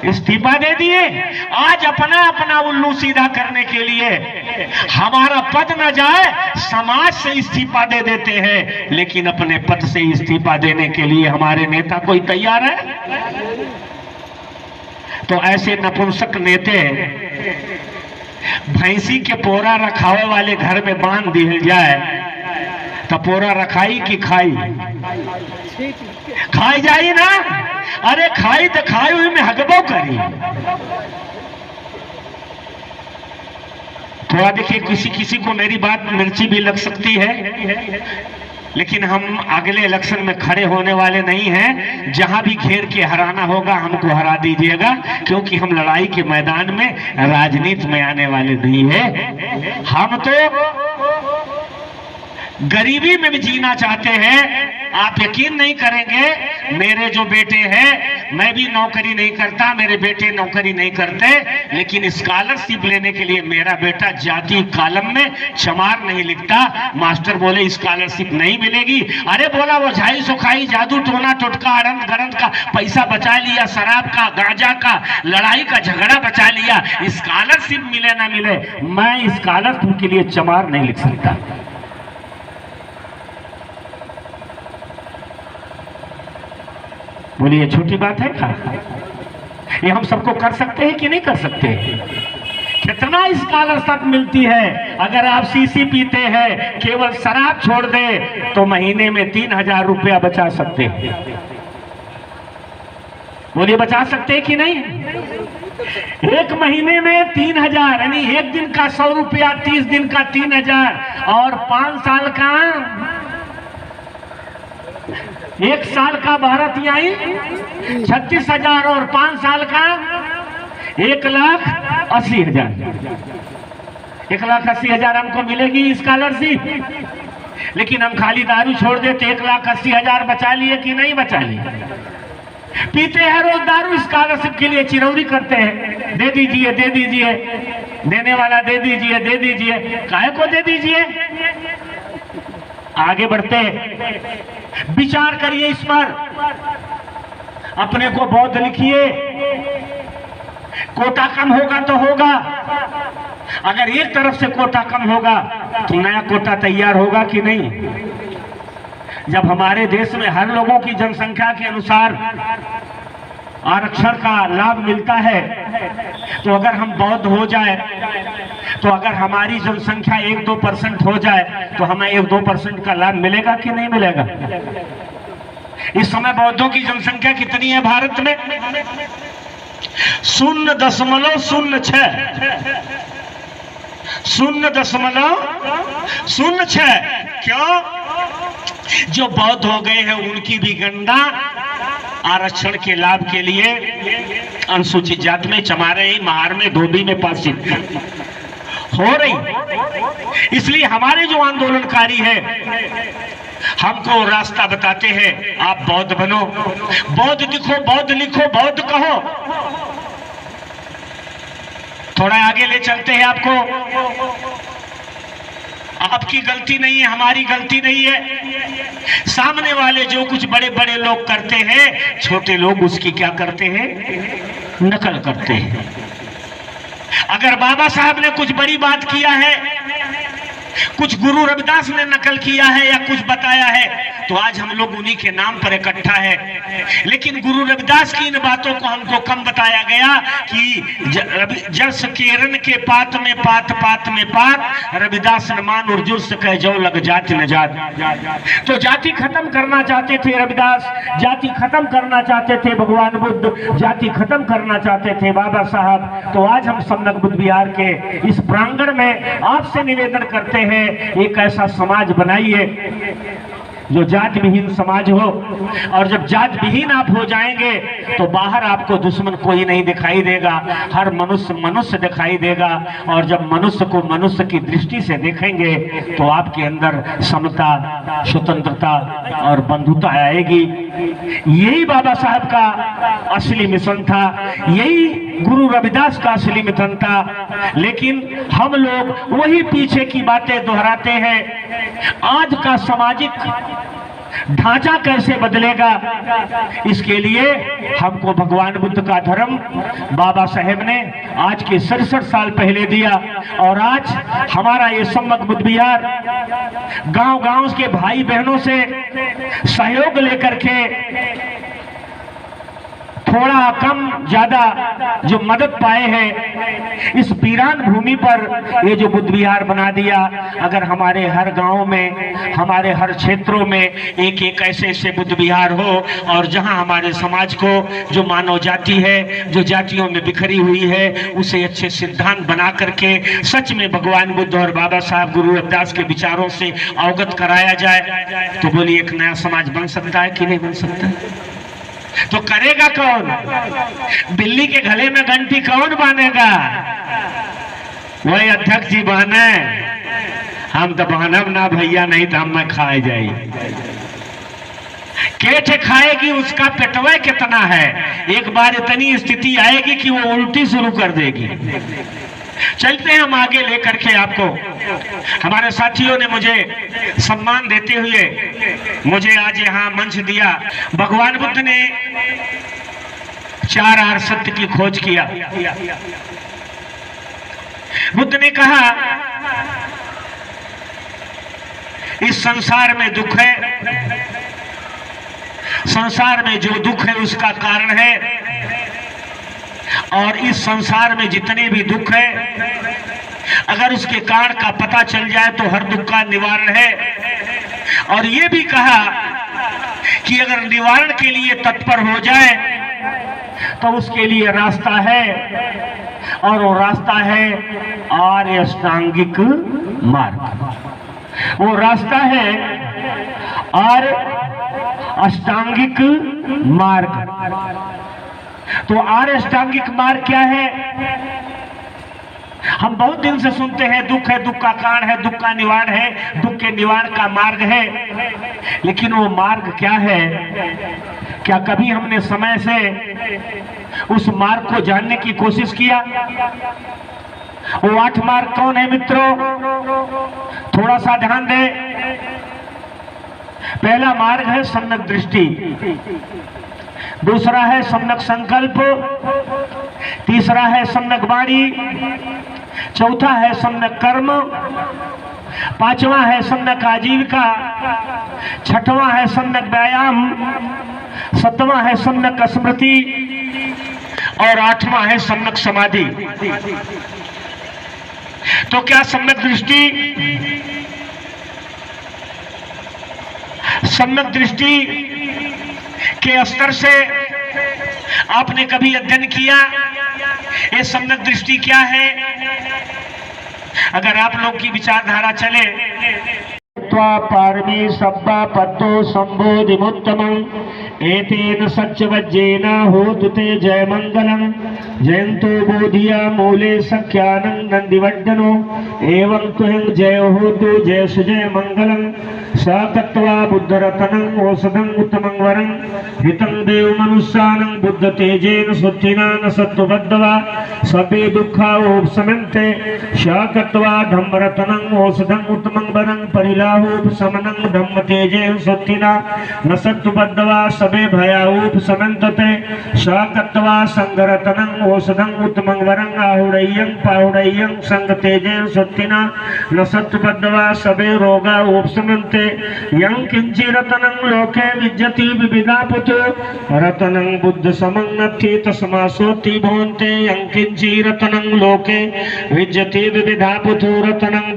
इस्तीफा दे दिए। आज अपना अपना उल्लू सीधा करने के लिए हमारा पद न जाए, समाज से इस्तीफा दे देते हैं, लेकिन अपने पद से इस्तीफा देने के लिए हमारे नेता कोई तैयार है? तो ऐसे नपुंसक नेते भैंसी के पोरा रखावे वाले घर में बांध दिए जाए तो पोरा रखाई कि खाई? खाई जाई ना। अरे खाई तो खाई हुई में हगबो करी। थोड़ा देखिए, किसी किसी को मेरी बात मिर्ची भी लग सकती है, लेकिन हम अगले इलेक्शन में खड़े होने वाले नहीं हैं। जहां भी घेर के हराना होगा हमको हरा दीजिएगा, क्योंकि हम लड़ाई के मैदान में, राजनीति में आने वाले नहीं है। हम तो गरीबी में भी जीना चाहते हैं। आप यकीन नहीं करेंगे, मेरे जो बेटे हैं, मैं भी नौकरी नहीं करता, मेरे बेटे नौकरी नहीं करते, लेकिन स्कॉलरशिप लेने के लिए मेरा बेटा जाति कॉलम में चमार नहीं लिखता। मास्टर बोले स्कॉलरशिप नहीं मिलेगी। अरे बोला वो झाई सुखाई जादू टोना टोटका अड़ंत गड़ंत का पैसा बचा लिया, शराब का, गांजा का, लड़ाई का झगड़ा बचा लिया, स्कॉलरशिप मिले ना मिले, मैं स्कॉलरशिप के लिए चमार नहीं लिख सकता। बोलिए, ये छोटी बात है क्या? ये हम सबको कर सकते हैं कि नहीं कर सकते? कितना स्कॉलरशिप मिलती है। अगर आप सीसी पीते हैं, केवल शराब छोड़ दे, तो महीने में 3000 रुपया बचा सकते हैं। बोलिए, बचा सकते हैं कि नहीं? एक महीने में 3000, यानी एक दिन का 100 रुपया, 30 दिन का 3000, और 5 साल का, एक साल का 36,000 और 5 साल का 1,80,000। 1,80,000 हमको मिलेगी स्कॉलरशिप, लेकिन हम खाली दारू छोड़ देते 1,80,000 बचा लिए कि नहीं बचा लिए? पीते हैं रोज दारू, स्कॉलरशिप के लिए चिरौरी करते हैं, दे दीजिए दे दीजिए, देने वाला दे दीजिए दे दीजिए। काहे को दे दीजिए? आगे बढ़ते विचार करिए इस पर, अपने को बौद्ध लिखिए। कोटा कम होगा तो होगा, अगर एक तरफ से कोटा कम होगा तो नया कोटा तैयार होगा कि नहीं? जब हमारे देश में हर लोगों की जनसंख्या के अनुसार आरक्षण का लाभ मिलता है, तो अगर हम बौद्ध हो जाए, तो अगर हमारी जनसंख्या 1-2% हो जाए, तो हमें 1-2% का लाभ मिलेगा कि नहीं मिलेगा? इस समय बौद्धों की जनसंख्या कितनी है भारत में? 0.06। 0.06। क्यों? जो बौद्ध हो गए हैं उनकी भी गणना आरक्षण के लाभ के लिए अनुसूचित जाति में, चमारे, महार में, धोबी में, पासी हो रही। इसलिए हमारे जो आंदोलनकारी है हमको रास्ता बताते हैं, आप बौद्ध बनो, बौद्ध दिखो, बौद्ध लिखो, बौद्ध कहो। थोड़ा आगे ले चलते हैं आपको। आपकी गलती नहीं है, हमारी गलती नहीं है। सामने वाले जो कुछ बड़े बड़े लोग करते हैं, छोटे लोग उसकी क्या करते हैं? नकल करते हैं। अगर बाबा साहब ने कुछ बड़ी बात किया है, कुछ गुरु रविदास ने नकल किया है या कुछ बताया है, तो आज हम लोग उन्हीं के नाम पर इकट्ठा है। लेकिन गुरु रविदास की इन बातों को हमको कम बताया गया कि जस केरन के पात में पात, पात में पात, रविदास न मान और जुर्स कह जो लग जाति न जात। तो जाति खत्म करना चाहते थे रविदास, जाति खत्म करना चाहते थे भगवान बुद्ध, जाति खत्म करना चाहते थे बाबा साहब। तो आज हम सम्यक बुद्ध विहार के इस प्रांगण में आपसे निवेदन करते हैं, एक ऐसा समाज बनाइए जो जात विहीन समाज हो। और जब जात विहीन आप हो जाएंगे तो बाहर आपको दुश्मन कोई नहीं दिखाई देगा, हर मनुष्य मनुष्य दिखाई देगा। और जब मनुष्य को मनुष्य की दृष्टि से देखेंगे तो आपके अंदर समता, स्वतंत्रता और बंधुता आएगी। यही बाबा साहब का असली मिशन था, यही गुरु रविदास का असली मिशन था। लेकिन हम लोग वही पीछे की बातें दोहराते हैं। आज का सामाजिक ढांचा कैसे बदलेगा, इसके लिए हमको भगवान बुद्ध का धर्म बाबा साहेब ने आज के 67 साल पहले दिया। और आज हमारा ये सम्मक बुद्ध विहार गांव-गांव के भाई बहनों से सहयोग लेकर के थोड़ा कम ज्यादा जो मदद पाए हैं, इस वीरान भूमि पर ये जो बुद्ध विहार बना दिया। अगर हमारे हर गांव में, हमारे हर क्षेत्रों में एक एक ऐसे ऐसे बुद्ध विहार हो, और जहां हमारे समाज को, जो मानव जाति है, जो जातियों में बिखरी हुई है, उसे अच्छे सिद्धांत बना करके सच में भगवान बुद्ध और बाबा साहब गुरु रविदास के विचारों से अवगत कराया जाए, तो बोलिए एक नया समाज बन सकता है कि नहीं बन सकता? तो करेगा कौन? बिल्ली के गले में घंटी कौन बांधेगा? वही अध्यक्ष जी बहने। हम तो बहनब ना भैया, नहीं तो हम खाए जाए। केठ खाएगी, उसका पेटवा कितना है। एक बार इतनी स्थिति आएगी कि वो उल्टी शुरू कर देगी। चलते हैं हम आगे लेकर के आपको। हमारे साथियों ने मुझे सम्मान देते हुए मुझे आज यहाँ मंच दिया। भगवान बुद्ध ने 4 आर सत्य की खोज किया। बुद्ध ने कहा इस संसार में दुख है, संसार में जो दुख है उसका कारण है, और इस संसार में जितने भी दुख है, अगर उसके कारण का पता चल जाए तो हर दुख का निवारण है। और ये भी कहा कि अगर निवारण के लिए तत्पर हो जाए तो उसके लिए रास्ता है, और वो रास्ता है आर्य अष्टांगिक मार्ग। वो रास्ता है आर्य अष्टांगिक मार्ग। तो आर्य अष्टांगिक मार्ग क्या है? हम बहुत दिन से सुनते हैं दुख है, दुख का कारण है, दुख का निवारण है, दुख के निवारण का मार्ग है। लेकिन वो मार्ग क्या है? क्या कभी हमने समय से उस मार्ग को जानने की कोशिश किया? वो 8 मार्ग कौन है मित्रों? थोड़ा सा ध्यान दें। पहला मार्ग है सम्यक दृष्टि, दूसरा है सम्यक संकल्प, तीसरा है सम्यक वाणी, चौथा है सम्यक कर्म, पांचवा है सम्यक आजीविका, छठवां है सम्यक व्यायाम, सातवां है सम्यक स्मृति, और 8वां है सम्यक समाधि। तो क्या सम्यक दृष्टि, सम्यक दृष्टि के स्तर से आपने कभी अध्ययन किया? ये सम्यक दृष्टि क्या है? अगर आप लोग की विचारधारा चले, पारमी सब्बा पत्तो संबोधिमुत्तमं एतेन सच्चवज्जेन होतु ते जय मंगलम। जयंतो बोधिया मूले सख्यानं नंदिवर्धनो एवं तुहिं जय होतु जय सुजय मंगलम। सातत्वा बुद्धरत्नं औषधं उत्तमं वरं हितं देव मनुष्यानं बुद्ध तेजेन सुत्थिना न सत्वबद्धवा सबे दुःखा उपशमन्ते। शाकत्वा धम्मरत्नं औषधं उत्तमं वरं परिलाहोपशमनं धम्म तेजेन सुत्थिना न सत्वबद्धवा सबे भयावोपशमन्ते। शाकत्वा संघरत्नं औषधं उत्तमं वरं आहुडय्यं पाहुडय्यं संघ तेजेन सुत्थिना न सत्वबद्धवा सबे रोगा उपशमन्ते। यं किंचि रतनं लोके विद्यति विविधा पुतो रतनं बुद्ध समं नत्थि तस्मासोति भवन्ते। यं किंचि रतनं लोके विद्यति विविधा पुतो रतनं